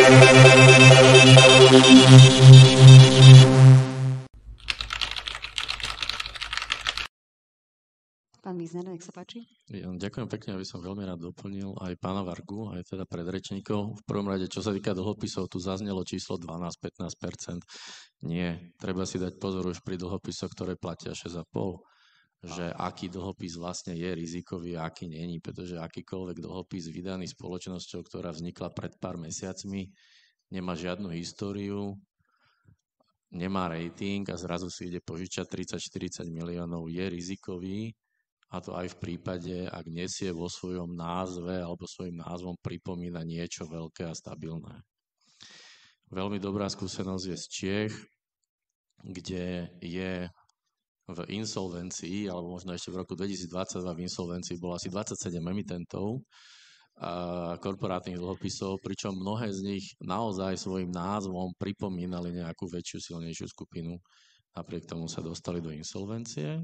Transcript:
Pán Vízner, nech sa páči. Ja, ďakujem pekne, aby som veľmi rád doplnil aj pána Vargu, aj teda predrečníkov. V prvom rade, čo sa týka dlhopisov, tu zaznelo číslo 12-15%. Nie, treba si dať pozor už pri dlhopisoch, ktoré platia 6,5%, že aký dlhopis vlastne je rizikový a aký není, pretože akýkoľvek dlhopis vydaný spoločnosťou, ktorá vznikla pred pár mesiacmi, nemá žiadnu históriu, nemá rating a zrazu si ide požičať 30-40 miliónov, je rizikový. A to aj v prípade, ak nesie vo svojom názve alebo svojím názvom pripomína niečo veľké a stabilné. Veľmi dobrá skúsenosť je z Čiech, kde je v insolvencii, alebo možno ešte v roku 2022 v insolvencii bolo asi 27 emitentov korporátnych dlhopisov, pričom mnohé z nich naozaj svojím názvom pripomínali nejakú väčšiu, silnejšiu skupinu. Napriek tomu sa dostali do insolvencie.